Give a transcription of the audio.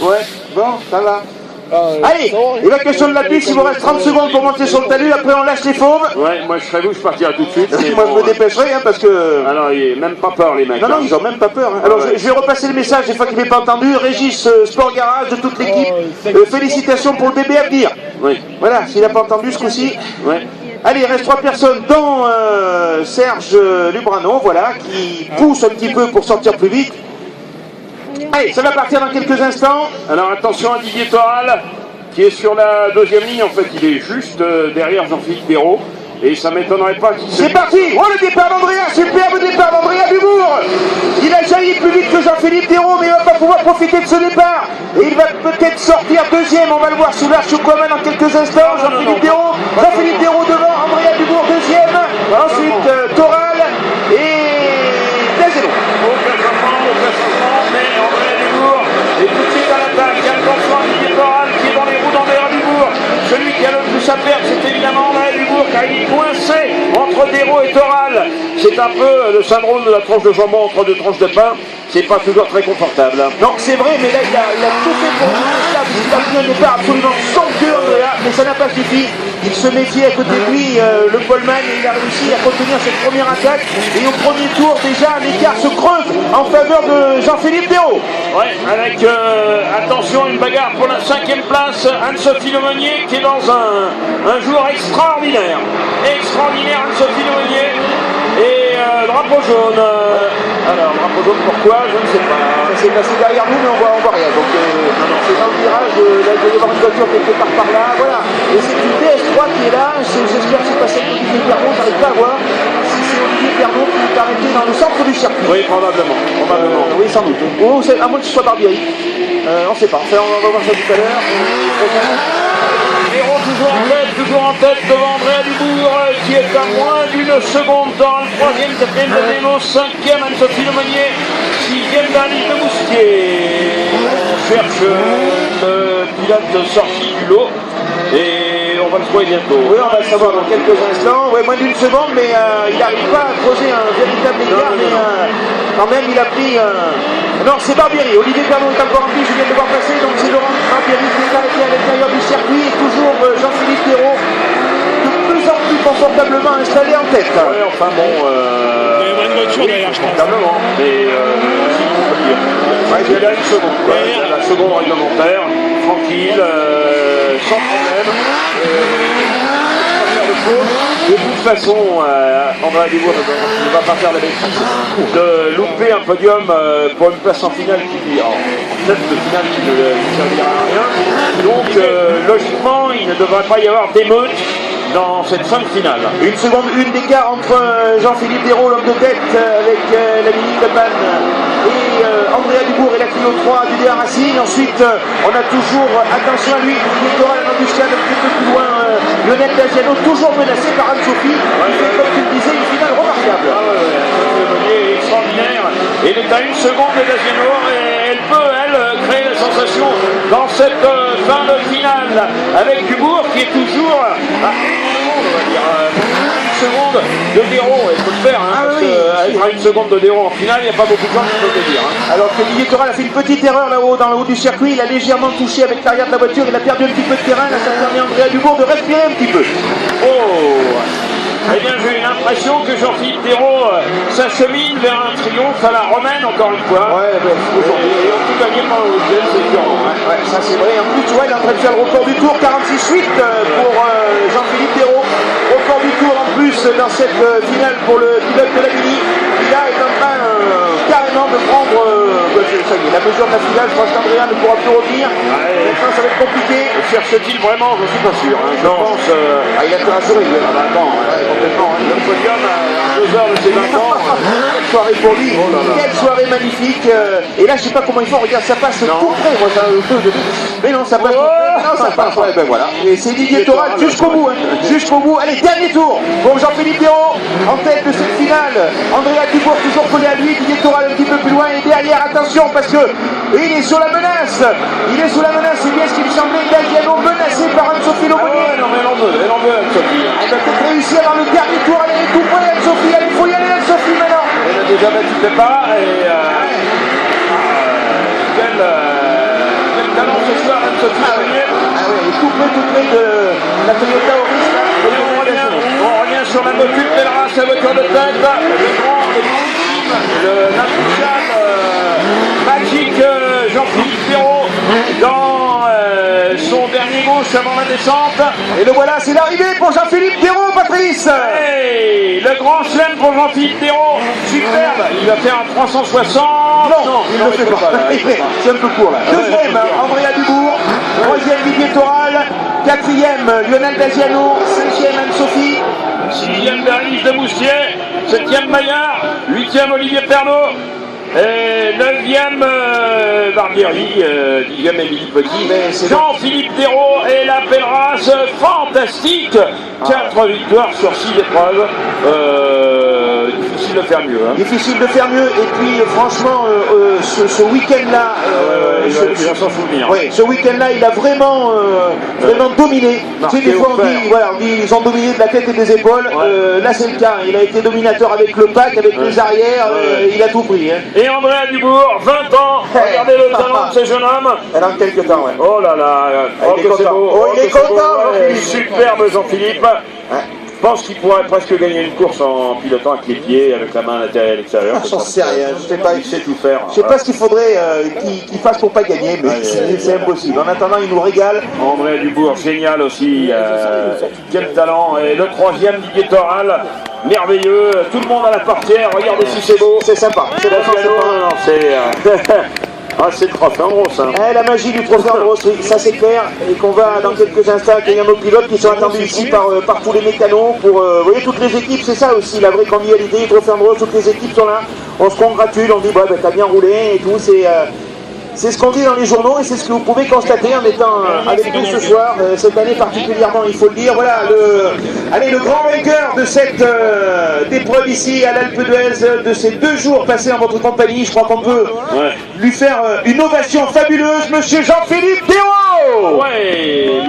Ouais, bon, ça va. Allez, évacuation de la piste, il vous reste 30 secondes pour monter sur le talus, après on lâche les fauves. Ouais, moi je serais vous, je partirais tout de suite. Moi je me dépêcherai parce que... Alors il n'a même pas peur les mecs. Non, ils ont même pas peur. Alors je vais repasser le message des fois qu'il n'est pas entendu. Régis, Sport Garage, de toute l'équipe, félicitations pour le bébé à venir. Oui. Voilà, s'il n'a pas entendu ce coup-ci. Ouais. Allez, il reste 3 personnes, dont Serge Lubrano, voilà, qui pousse un petit peu pour sortir plus vite. Allez, ça va partir dans quelques instants. Alors attention à Didier Toral, qui est sur la deuxième ligne, en fait il est juste derrière Jean-Philippe Perrault. Et ça m'étonnerait pas qu'il se... C'est parti. Oh, le départ d'Andrea, superbe départ d'Andrea Dubourg. Il a jailli plus vite que Jean-Philippe Perrault, mais il va pas pouvoir profiter de ce départ. Et il va peut-être sortir deuxième, on va le voir sous l'arche Aquaman dans quelques instants. Jean-Philippe Perrault devant, Andrea Dubourg deuxième. Ensuite Toral et Dazeno. Aucun changement, mais Andrea Dubourg est tout de suite à l'attaque. Attention à Didier Toral qui est dans les roues d'Andrea Dubourg. Celui qui a le plus à perdre, c'est évidemment Andrea Dubourg, car il est coincé entre Dérault et Toral. C'est un peu le syndrome de la tranche de jambon entre deux tranches de pain. C'est pas toujours très confortable. Non, c'est vrai, mais là, il a tout fait pour lui, puisqu'il a pris un départ absolument somptueux, Andrea, mais ça n'a pas suffi. Il se méfiait à côté de lui, le poleman, et il a réussi à contenir cette première attaque. Et au premier tour, déjà, l'écart se creuse en faveur de Jean-Philippe Perrault. Ouais, avec, attention, une bagarre pour la 5e place. Anne-Sophie Lemonnier qui est dans un jour extraordinaire. Extraordinaire, Anne-Sophie Lemonnier. Et drapeau jaune. Alors, drapeau jaune, pourquoi? Je ne sais pas. Ça s'est passé derrière nous, mais on voit rien. Donc, c'est dans le virage, là, il doit y avoir une voiture quelque part par là. Voilà. Et c'est une DS3 qui est là. J'espère que c'est passé avec Olivier Pernot, j'arrive pas à voir. Si c'est Olivier Pernot qui est arrêté dans le centre du circuit. Oui, probablement. Oui, sans doute. Ou à moins que ce soit Barbieri. On ne sait pas. Enfin, on va voir ça tout à l'heure. Dérault toujours en tête devant Andrea Dubourg qui est à moins d'une seconde dans le 3e, 4e de Démo, 5e Anne-Sophie Lemonnier, 6e Daniel de Mousquier. On cherche le pilote sorti du lot et on va le trouver bientôt. Oui, on va le savoir dans quelques instants. Ouais, moins d'une seconde, mais il n'arrive pas à creuser un véritable écart, mais quand même il a pris... Non, c'est Barbieri. Olivier Pernot est encore en vie, je viens de le voir passer, donc c'est Laurent Barbieri qui est arrêté à l'intérieur du circuit, et toujours Jean-Philippe Perrault de plus en plus confortablement installé en tête. Oui, enfin bon... il y a une voiture derrière, je pense. Confortablement, mais si on peut dire. Il y a une seconde, quoi. La seconde réglementaire, tranquille, sans problème. De toute façon, Andrea Dubourg ne va pas faire la bêtise de louper un podium pour une place en finale qui lui, en tête de finale qui ne servira à rien. Donc, logiquement, il ne devrait pas y avoir d'émeute dans cette fin de finale. Une seconde, une d'écart entre Jean-Philippe Dérault, l'homme de tête, avec la Mini Le Pen, et Andrea Dubourg et la Clio 3 du DA Racing. Ensuite, on a toujours, attention à lui, Nicolas Landuscan, un petit peu plus loin, Lionel Dagiano, toujours menacé par Anne-Sophie. Il fait, comme tu le disais, une finale remarquable. Le extraordinaire. Et il est à une seconde de Dagiano et elle peut, créer la sensation dans cette fin de finale avec Dubourg qui est toujours à une seconde de Dérault. Il faut le faire, parce qu'à une seconde de Dérault en finale, il n'y a pas beaucoup de gens qui peuvent le dire. Alors que Didier Toral a fait une petite erreur là-haut, dans le haut du circuit, il a légèrement touché avec l'arrière de la voiture, il a perdu un petit peu de terrain, là ça permet à Andrea Dubourg de respirer un petit peu. Oh! Eh bien, j'ai l'impression que Jean-Philippe Dérault s'achemine vers un triomphe à la romaine, encore une fois. Ouais, aujourd'hui. Et on peut gagner pendant le week-end, c'est sûr. Ouais, ça c'est vrai. En plus, tu vois, il est en train de faire le record du tour, 46-8 pour Jean-Philippe Dérault. Record du tour en plus dans cette finale pour le pilote de la Mini. Il est en train carrément de prendre ça y est, la mesure de la finale. Je pense qu'Andrea ne pourra plus revenir. Maintenant, ça va être compliqué. Cherche-t-il vraiment? Je ne suis pas sûr. Je pense. Il a tout rassuré. Complètement. Le podium à 2 heures de ses 20 ans. Quelle soirée pour lui. Quelle soirée magnifique. Et là, je sais pas comment ils font. Regarde, ça passe tout près. Moi, mais non, ça passe tout près. Non, ça passe. Ouais, ben voilà. Et c'est Didier Toral jusqu'au bout. Jusqu'au bout. Allez, dernier tour pour Jean-Philippe Perrault en tête de cette finale. Andrea Dubourg toujours collé à lui. Didier Toral un petit peu plus loin. Et derrière, attention, parce que il est sur la menace. Il est sous la menace. C'est bien ce qui me semblait. Dagiano menacé par Anne-Sophie Lemonnier. Non, mais elle en veut, Anne-Sophie. Elle va peut-être réussir dans le dernier tour. Elle est tout près, Anne-Sophie. Allez, il faut y aller, Anne-Sophie, maintenant. Elle a déjà battu le départ et quelle Sophie Mounier. Ah ouais, il est tout près de la Toyota Auris. On revient sur la motus Pelleras, sa voiture de tête. Le grand, l'intouchable magique Jean-Philippe Perrault dans son dernier gauche avant la descente. Et le voilà, c'est l'arrivée pour Jean-Philippe Perrault, Patrice. Hey, le grand chelem pour Jean-Philippe Perrault, superbe. Il va faire un 360. Non, il ne le fait pas. C'est un peu court là. Deuxième, Andrea Dubourg. Troisième, Didier Toral. Quatrième, Lionel Daziano. Cinquième, Anne-Sophie. Sixième, Bernice de Moustier. Septième, Maillard. Huitième, Olivier Pernaut. Et neuvième, Barbieri. Dixième, Émilie Petit. Jean-Philippe Perrault et la Pelleras, fantastique. 4 victoires sur 6 épreuves. Difficile de faire mieux. Hein. Difficile de faire mieux. Et puis, franchement, ce week-end-là, il va s'en souvenir. Oui, ce week-end-là, il a vraiment dominé. Tu sais, des fois, on dit, ils ont dominé de la tête et des épaules. Là, c'est le cas. Il a été dominateur avec le pack, avec les arrières. Il a tout pris. Hein. Et Andrea Dubourg, 20 ans. Regardez le talent de ce jeune homme. Elle a quelques temps, ouais. Oh là là. Il est content. Il est content, Superbe Jean-Philippe. Je pense qu'il pourrait presque gagner une course en pilotant avec les pieds, avec la main à l'intérieur et à l'extérieur. J'en sais rien, je sais pas. Il sait tout faire. Je sais pas ce qu'il faudrait qu'il fasse pour pas gagner, mais c'est impossible. En attendant, il nous régale. André Dubourg, génial aussi. Quel talent. Et le troisième, Didier Toral, merveilleux. Tout le monde à la portière. Regardez si c'est beau. C'est sympa. C'est bon, Ah, c'est le trophée en gros, ça. La magie du trophée en gros, ça c'est clair. Et qu'on va dans quelques instants accueillir nos pilotes qui sont attendus ici par tous les mécanos. Pour, vous voyez, toutes les équipes, c'est ça aussi, la vraie convivialité. Le trophée en gros, toutes les équipes sont là. On se congratule, on dit, bah, t'as bien roulé et tout. C'est ce qu'on dit dans les journaux et c'est ce que vous pouvez constater en étant avec nous ce soir, cette année particulièrement, il faut le dire. Voilà, le grand vainqueur de cette épreuve ici à l'Alpe d'Huez, de ces 2 jours passés en votre compagnie. Je crois qu'on peut lui faire une ovation fabuleuse, monsieur Jean-Philippe Perrault. Ouais.